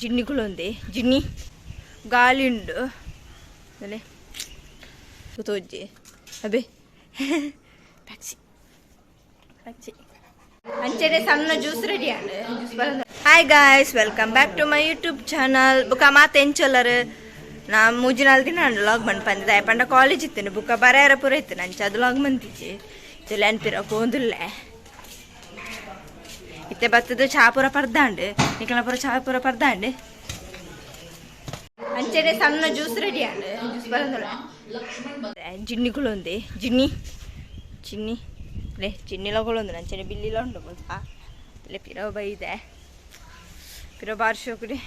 జిన్నికులు ఉంది జిన్ని గాలిండు అదే తోజ్జి అబే taxi taxi ಅಂಚೆನೆ ಸಣ್ಣ ಜ್ಯೂಸ್ ರೆಡಿ ಆಂಡ್ ಜ್ಯೂಸ್ ಬರಂದ hi guys welcome back to my YouTube channel ಬುಕ ಮಾತು ಎಂಚಲ್ಲರು ನಾ ಮೂಜಿನಾಲ್ ದಿನ ನಾನು ಲಾಗ್ ಬಂದು ಬಂದಿದ್ದೆ ಪಂಡ ಕಾಲೇಜ್ ಇತ್ತೇನೆ ಬುಕ್ಕ ಬರೆಯಾರ ಪೂರ ಇತ್ತು ನಂಚೆ ಅದು ಲಾಗ್ ಬಂದಿಚ್ಚಿ ಇದೆಲ್ಲ ಅನ್ಪಿರ ಕೋಂದುಲ್ಲೆ ಇತ್ತೆ ಬತ್ತದ ಚಾ ಪೂರ ಪರ್ದಾಂಡು ನಿಕಲ ಪೂರ ಚಾ ಪೂರ ಪರ್ದಾಂಡು ಅಂಚೆನೆ ಸಣ್ಣ ಜ್ಯೂಸ್ ರೆಡಿ ಆಂಡ್ ಜ್ಯೂಸ್ ಬರಂದಲ್ಲ ಜಿನ್ನಿಗಳು ఉంది జిన్ని చిన్ని లే చిన్నిలో కూడా ఉంది నంచని బిల్లిలో ఉండకూడదు లే పిరవ బైదే పిరవ బార్షోకుడి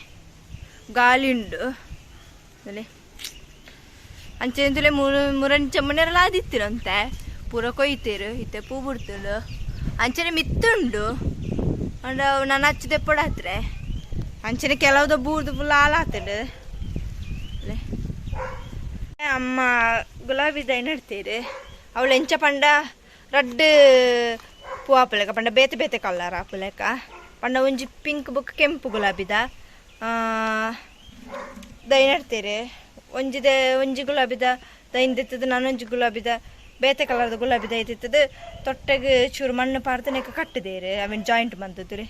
గాలిండు ಲೇ ಅಂಚೆಂತಲೇ ಮುರಂಚ ಮನೆಯಲ್ಲ ಆದಿತ್ತಿರಂತೆ ಪೂರ ಕೊಯ್ತೀರು ಇತ್ತೆ ಪೂ ಬಿಡ್ತಿರು ಅಂಚನೆ ಮಿತ್ತುಂಡು ಅಂಡ್ ನಾನು ಹಚ್ಚಿದೆ ಪಡಾತ್ರೆ ಅಂಚನೆ ಕೆಲವ್ದು ಬೂರ್ದು ಫುಲ್ ಹಾಲಾತಡು ಅಮ್ಮ ಗುಲಾಬಿ ದೈ ನಡ್ತೀರಿ ಅವಳು ಎಂಚ ಪಂಡ ರಡ್ಡ್ ಪೂ ಆಪಲೆಕ ಪಂಡ ಬೇತೆ ಬೇತೆ ಕಲರ್ ಆಪಲೆಕ ಪಂಡ ಒಂಜಿ ಪಿಂಕ್ ಬುಕ್ ಕೆಂಪು ಗುಲಾಬಿದ ದೈ ನಡ್ತೀರಿ ಒಂಜಿ ಗುಲಾಬಿದ ದೈಂದಿತ್ತದು ನಾನೊಂಜಿ ಗುಲಾಬಿದ ಬೇತೆ ಕಲರ್ದ ಗುಲಾಬಿದ ಐತಿತ್ತದು ತೊಟ್ಟೆಗೆ ಚೂರು ಮಣ್ಣು ಪಾರ್ತನೆಕ ಕಟ್ಟದೇರು ಅವೇನು ಜಾಯಿಂಟ್ ಬಂದದ್ದು ರೀ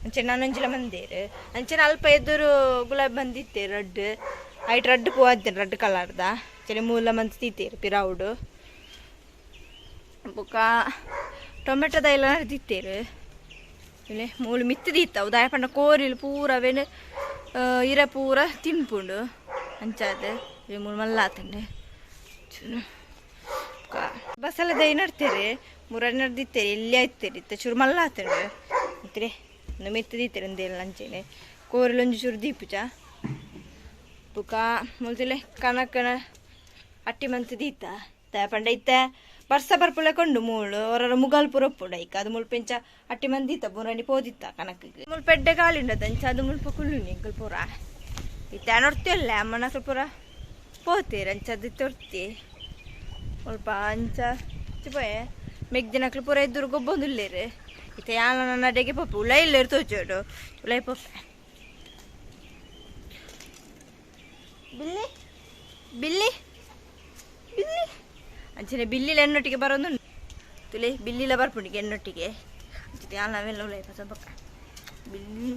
ಅಂಚೆ ನಾನೊಂಜಿಲ ಮಂದೇರು ಅಂಚೆನ ಅಲ್ಪ ಎದುರು ಗುಲಾಬಿ ಬಂದಿತ್ತೆ ರಡ್ಡ್ ಐಟ್ ರಡ್ಡ್ ಪೂ ಆದ್ದೇನೆ ರಡ್ಡ್ ಕಲರ್ದ ಚಳಿ ಮೂಲ ಮಂದಿ ತೀತೇರು ಪಿರೌಡು ಬುಕ್ಕ ಟೊಮೆಟೊ ದೈಲ ನಡ್ದಿತ್ತೇರು ಇಲ್ಲಿ ಮೂಲು ಮಿತ್ತು ದೀತಾವು ದಾಯ ಪಂಡ ಕೋರಿಲು ಪೂರ ಅವೇನು ಇರ ಪೂರ ತಿನ್ಪುಂಡು ಅಂಚಾದ ಮೂಲು ಮಲ್ಲ ಆತಂಡೆ ಬಸಲ ದೈ ನಡ್ತೇರಿ ಮೂರ ನಡ್ದಿತ್ತೇರಿ ಎಲ್ಲಿ ಆಯ್ತೇರಿ ಇತ್ತ ಚೂರು ಮಲ್ಲ ಆತಂಡು ಇತ್ತರೆ ಒಂದು ಮೆತ್ತು ದೀತೇರಿ ಒಂದೇಲ್ಲ ಅಂಚೆನೆ ಕೋರಿಲು ಒಂಜಿ ಚೂರು ದೀಪುಜ ಬುಕ್ಕ ಮುಲ್ತಿಲೆ ಕನಕನ ಅಟ್ಟಿ ಮಂತ್ ದೀತ ದಾಯ ಪಂಡ ಇತ್ತ ಬರ್ಸ ಬರ್ಪುಳೆ ಕೊಂಡು ಮೂಳು ಅವರ ಮುಗಾಲ್ ಪುರ ಪುಡ ಇಕ್ಕ ಅದು ಮುಲ್ಪೆಂಚ ಅಟ್ಟಿ ಮಂದಿ ಇತ್ತ ಪೂರನಿ ಪೋದಿತ್ತ ಕನಕಿಗೆ ಮುಲ್ಪೆಡ್ಡೆ ಕಾಲಿಂಡದಂಚ ಅದು ಮುಲ್ಪ ಕುಳ್ಳು ನಿಂಕಲ್ ಪೂರ ಇತ್ತ ನೋಡ್ತಿಲ್ಲ ಅಮ್ಮನ ಪೂರ ಪೋತೀರ ಅಂಚದ್ದು ತೊರ್ತಿ ಸ್ವಲ್ಪ ಅಂಚ ಚಿಪೋಯೆ ಮೆಗ್ದಿನಕ್ಲು ಪೂರ ಎದುರು ಗೊಬ್ಬೊಂದುಲ್ಲೇರು ಇತ್ತ ಯಾನ ನನ್ನ ಅಡೆಗೆ ಪಪ್ಪು ಉಳೈ ಇಲ್ಲೇರು ತೋಚೋಡು ಉಳೈ ಪಪ್ಪೆ ಬಿಲ್ಲಿ ಬಿಲ್ಲಿ ಬಿಲ್ಲಿ ಅಂಚನೆ ಬಿಲ್ಲಿಲ ಎನ್ನೊಟ್ಟಿಗೆ ಬರೋದು ತುಲೆ ಬಿಲ್ಲಿಲ ಬರ್ಪುಂಡಿಗೆ ಎನ್ನೊಟ್ಟಿಗೆ ಅಂಚೆ ನಾವೆಲ್ಲ ಉಳೈ ಪಸ ಬಕ್ಕ ಬಿಲ್ಲಿ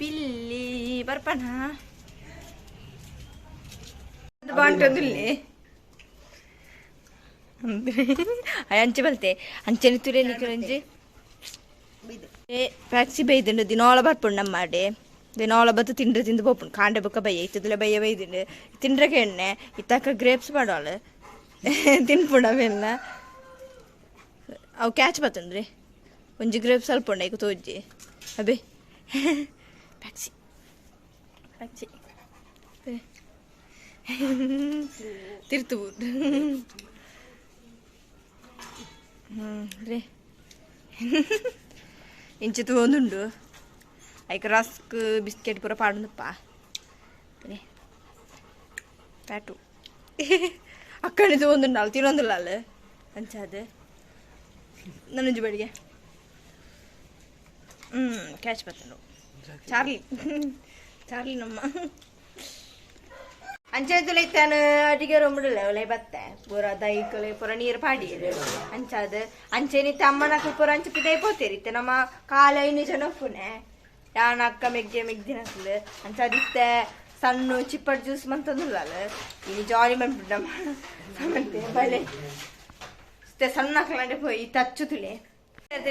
ಬಿಲ್ಲಿ ಬರ್ಪಣ ಬಾಂಟೋದಿಲ್ಲಿ ಅಂಚೆ ಬಲ್ತೆ ಅಂಚನೆ ತುಲೆ ನಿಂಚೆ ಫ್ಯಾಕ್ಸಿ ಬೈದುಂಡು ದಿನಾಳ ಬರ್ಪುಂಡು ನಮ್ಮ ಮಾಡಿ ದಿನಾಳ ಬತ್ತು ತಿಂಡ್ರೆ ತಿಂದು ಪೋಪುಂಡು ಕಾಂಡೆ ಬೊಕ್ಕ ಬಯ್ಯ ಇತ್ತದಲೆ ಬಯ್ಯ ಬೈದುಂಡು ತಿಂಡ್ರಕ್ಕೆ ಎಣ್ಣೆ ಇತ್ತಾಕ ಗ್ರೇಪ್ಸ್ ಮಾಡೋಳು ತಿನ್ಪುಂಡು ಅವೆಲ್ಲ ಅವು ಕ್ಯಾಚ್ ಬತ್ತುಂಡ್ರಿ ಒಂಜಿ ಗ್ರೇಪ್ಸ್ ಸ್ವಲ್ಪ ಉಂಡ ಈಗ ತೋಜ್ಜಿ ಅಬೇ ಫ್ಯಾಕ್ಸಿ ಫ್ಯಾಕ್ಸಿ ತಿರ್ತು ರೇ ಇಂಚೆ ತಗೊಂಡುಂಡು ಐಕ ರಸ್ಕ್ ಬಿಸ್ಕೆಟ್ ಪೂರ ಪಾಡುಂದಪ್ಪ ಪ್ಯಾಟು ಅಕ್ಕಡಿ ತಗೊಂಡುಂಡು ಅಲ್ಲಿ ತಿನ್ನೊಂದಿಲ್ಲ ಅಲ್ಲಿ ಅಂಚಾದ ನನ್ನೊಂಜಿ ಬಡಿಗೆ ಕ್ಯಾಚ್ ಬರ್ತನು ಚಾರ್ಲಿ ನಮ್ಮ ಅಂಚೆಂತಲೇ ಇತ್ತಾನು ಅಡಿಗೆ ರೊಂಬಿಡಲ್ಲ ಒಲೆ ಬತ್ತೆ ಪೂರ ದೈಕಲೆ ಪೂರ ನೀರು ಪಾಡಿಯರು ಅಂಚಾದ ಅಂಚೆನಿತ್ತ ಅಮ್ಮನಕ್ಕ ಪೂರ ಅಂಚೆ ಪಿದೈ ಪೋತೇರಿತ್ತೆ ನಮ್ಮ ಕಾಲ ಐನು ಜನ ಪುನೆ ಯಾನ ಅಕ್ಕ ಮೆಗ್ದಿನಕ್ಲು ಅಂಚಾದಿತ್ತೆ ಸಣ್ಣ ಚಿಪ್ಪಡ್ ಜ್ಯೂಸ್ ಮಂತಂದಿಲ್ಲ ಇನ್ನು ಜಾಲಿ ಮಾಡ್ಬಿಟ್ಟು ಸಮಂತೆ ಬಲೆ ಸಣ್ಣ ಹಾಕಲಾಂಡೆ ಪೋಯಿ ತಚ್ಚುತುಲೆ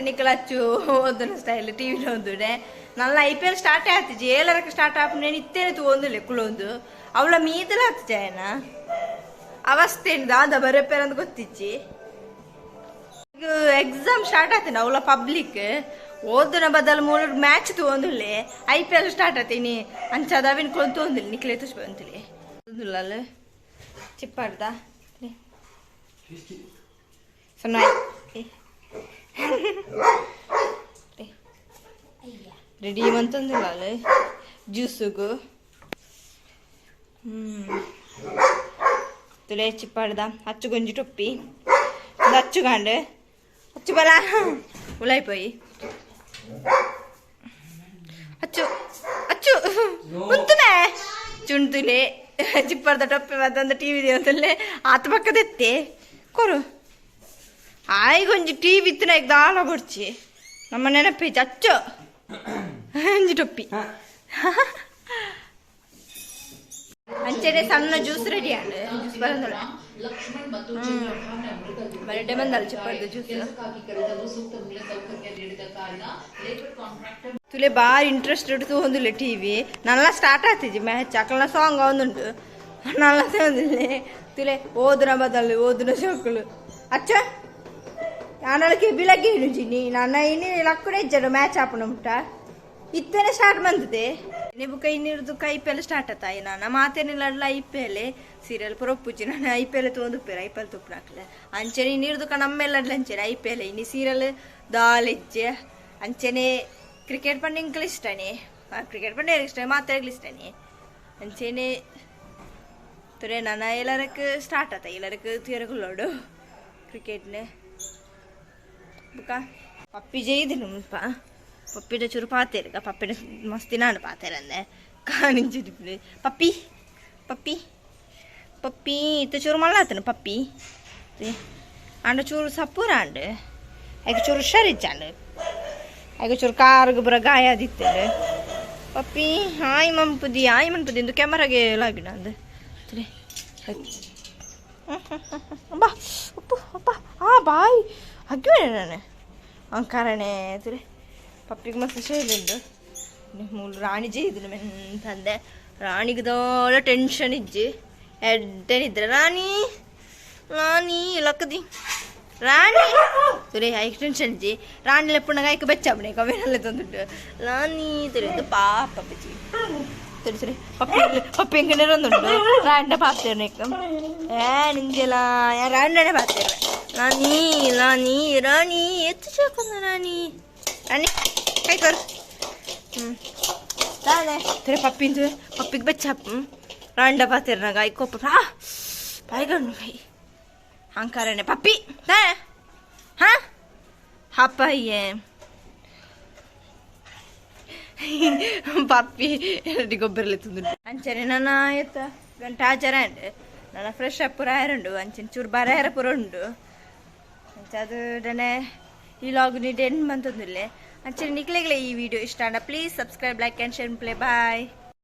ನಿಕ್ಕಲ ಹಚ್ಚು ಓದನ ಸ್ಟೈಲ್ ಟಿವಿలో ಒಂದುಡೆ ನಲ್ಲ IPL ಸ್ಟಾರ್ಟ್ ಆಯ್ತು ಏಳರಕ್ಕೆ ಸ್ಟಾರ್ಟ್ ಆಪ್ నేను ఇత్తేనే తోందులే కులోందు ಅವಳ ಮೀದಲ ಹಚ್ಚನ ಅವಸ್ಥೆ ದಾದ ಬರಪೇರ ಅಂತ ಗೊತ್ತಿಚ್ಚಿ ಎಕ್ಸಾಮ್ ಸ್ಟಾರ್ಟ್ ಆತೇನೆ ಅವಳ ಪಬ್ಲಿಕ್ ಓದನ ಬದಲು 3 ಮ್ಯಾಚ್ ತೋಂದುಲೆ IPL ಸ್ಟಾರ್ಟ್ ಆತೇನಿ ಅಂಚದ ಅವಿನ ಕೊಂತ ತೋಂದಿಲ್ಲ ನಿಕ್ಲೆ ತುಸ್ ಬಂತಲೆ ತೋಂದುಲ್ಲ ಚಿಪ್ಪಾಡ್ದ ಸಣ್ಣ ರೆಡಿ ಮಂತಂದಿಲ್ಲ ಜ್ಯೂಸುಗು ತುಲೆ ಚಿಪ್ಪಾಡ್ದ ಹಚ್ಚು ಗಂಜಿ ಟೊಪ್ಪಿ ಒಂದು ಹಚ್ಚು ಗಾಂಡು ಹಚ್ಚು ಬಲ ಉಲಾಯ್ಪೋಯಿ ಹಚ್ಚು ಹಚ್ಚು ಚುಣ್ತುಲೆ ಚಿಪ್ಪರ್ದ ಟೊಪ್ಪೆ ಮತ್ತೊಂದು ಟಿ ವಿ ದೇವತಲ್ಲೇ ಆತ ಪಕ್ಕದೆತ್ತೆ ಕೊರು ಆಯ್ಗೊಂಜಿ ಟಿ ವಿ ಇತ್ತಿನ ಈಗ ದಾಳ ಬರ್ಚಿ ನಮ್ಮ ನೆನಪಿ ಚಚ್ಚ ಅಂಜಿ ಟೊಪ್ಪಿ ಅಂಚೆನೆ ಸಣ್ಣ ಜ್ಯೂಸ್ ರೆಡಿ ಆಂಡ್ ಜ್ಯೂಸ್ ಬರಂದಲ್ಲ ಬರಡೆ ಬಂದಲ್ಲ ಚಿಪ್ಪರ್ದ ಜ್ಯೂಸ್ ತುಲೆ ಬಾರಿ ಇಂಟ್ರೆಸ್ಟ್ ಇಡ್ತು ಹೊಂದಿಲ್ಲ ಟಿ ವಿ ನಲ್ಲ ಸ್ಟಾರ್ಟ್ ಆಗ್ತಿದ್ವಿ ಮ್ಯಾಚ್ ಅಕ್ಕಳ ಸಾಂಗ್ ಒಂದುಂಟು ನಲ್ಲ ಒಂದಿಲ್ಲ ತುಲೆ ಓದುನ ಬದಲು ಓದುನ ಸೋಕಲು ಅಚ್ಚ ನಾನೊಳಗೆ ಬಿಳಗ್ಗೆ ಜಿನಿ ನನ್ನ ಇನ್ನಿ ಲಕ್ಕಡೆ ಇಜ್ಜಡು ಮ್ಯಾಚ್ ಆಪಣ ಮುಟ್ಟ ಇತ್ತೇನೆ ಸ್ಟಾರ್ಟ್ ಬಂದಿದೆ ನೀವು ಕೈ ನೀರ್ದು IPL ಸ್ಟಾರ್ಟ್ ಆತಾಯಿ ನಾನು ಮಾತೇನಿಲ್ಲ IPL ಸೀರಿಯಲ್ ಪುರಪ್ಪುಚ್ಚಿ ನಾನು IPL ತೊಂದುಪ್ಪೇರು IPL ತುಪ್ಪನಾಕ್ಲೆ ಅಂಚೆನೆ ನೀರ್ದು ನಮ್ಮೆಲ್ಲ ಅಂಚೆನೆ IPL ಇನ್ನು ಸೀರಿಯಲ್ ದಾಲೆಜ್ಜೆ ಅಂಚೆನೆ ಕ್ರಿಕೆಟ್ ಪಂಡ ಇಂಕಲ್ ಇಷ್ಟನೇ ಕ್ರಿಕೆಟ್ ಪಂಡ ಇಷ್ಟ ಮಾತಾಡಲಿ ಇಷ್ಟನೇ ಅಂಚೆನೆ ತುರೆ ನಾನು ಎಲ್ಲರಕ್ಕೆ ಸ್ಟಾರ್ಟ್ ಆತ ಎಲ್ಲರಕ್ಕೆ ತೀರಗುಳ್ಳೋಡು ಕ್ರಿಕೆಟ್ನೆ ಬುಕ್ಕ ಪಪ್ಪಿ ಜೈದಿನ ಮುಲ್ಪ ಪಪ್ಪಿಡ ಚೂರು ಪಾತೇರು ಪಪ್ಪಿಡ ಮಸ್ತಿ ನಾನು ಪಾತೇರಂದೆ ಕಾಣಿಂಚಿದ್ದು ಪಪ್ಪಿ ಪಪ್ಪಿ ಪಪ್ಪಿ ಇತ್ತ ಚೂರು ಮಳ್ಳಾತನು ಪಪ್ಪಿ ಅಂಡ ಚೂರು ಸಪ್ಪೂರ ಅಂಡ್ ಆಗ ಚೂರು ಹುಷಾರಿಜ್ಜಾಂಡ್ ಆಗ ಚೂರು ಕಾರಿಗೆ ಬರ ಗಾಯ ಆದಿತ್ತೇಳು ಪಪ್ಪಿ ಆಯ್ ಮನ್ಪುದಿ ಇಂದು ಕ್ಯಾಮರಾಗೆ ಲಾಗಿನ ಅಂದ ಅಬ್ಬಾ ಉಪ್ಪು ಅಪ್ಪ ಬಾಯ್ ಹಾಕಿವೆ ನಾನು ಕಾರಣೆ ತುರೆ ಪಪ್ಪಿಗೆ ಮಸ್ತ್ ಶೈಲಿಂದು ಮೂಲು ರಾಣಿ ಜೈದಿನ ಮೆಂತಂದೆ ರಾಣಿಗೆ ದೊಡ್ಡ ಟೆನ್ಷನ್ ಇಜ್ಜಿ ಎಡ್ಡನಿದ್ರೆ ರಾಣಿ ಲಕ್ಕದಿ ರಾಣಿ ತುರೆ ಐಕ್ ಟೆನ್ಷನ್ ಇಜ್ಜಿ ರಾಣಿ ಲೆಪ್ಪುನಾಗ ಐಕ ಬೆಚ್ಚಬಣೆ ಕವೇನಲ್ಲೇ ತಂದುಂಟು ರಾಣಿ ತುರಿದು ಪಾಪ ಬಜ್ಜಿ ತುರಿ ತುರಿ ಪಪ್ಪಿ ಎಂಗನೇ ಒಂದುಂಟು ರಾಂಡ ಪಾತೇನೆ ನಿಂದೆಲ್ಲ ರಾಂಡನೆ ಪಾತೇನೆ ರಾಣಿ ಎತ್ತು ಚೇಕೊಂಡ ರಾಣಿ ಕೈ ಕೊರು ತಾನೆ ತುರೆ ಪಪ್ಪಿಗೆ ಬೆಚ್ಚ ರಾಂಡ ಪಾತೇರ್ನಾಗ ಐಕೊಪ್ಪ ಬಾಯ್ಗಣ್ಣು ಕೈ ಹಂಕಾರನೆ ಪಪ್ಪಿ ತಾ ಹಾ ಹಪ್ಪಯ್ಯೆ ಪಪ್ಪಿ ಎರಡಿಗೊಬ್ಬರಲ್ಲಿ ತುಂಡು ಅಂಚನೆ ನನ್ನ ಎತ್ತ ಗಂಟ ಆಚಾರ ಉಂಡು ನನ್ನ ಫ್ರೆಶ್ ಅಪ್ ಪೂರ ಉಂಡು ಅಂಚನೆ ಚೂರು ಬರ ಪೂರ ಉಂಡು ಅದು ಈ ಲಾಗ್ ನೀ ಡೆನ್ ಬಂತಂದಿಲ್ಲ ಅಂಚನೆ ನಿಕ್ಲೆಗ್ಲೆ ಈ ವಿಡಿಯೋ ಇಷ್ಟ please subscribe like and share play bye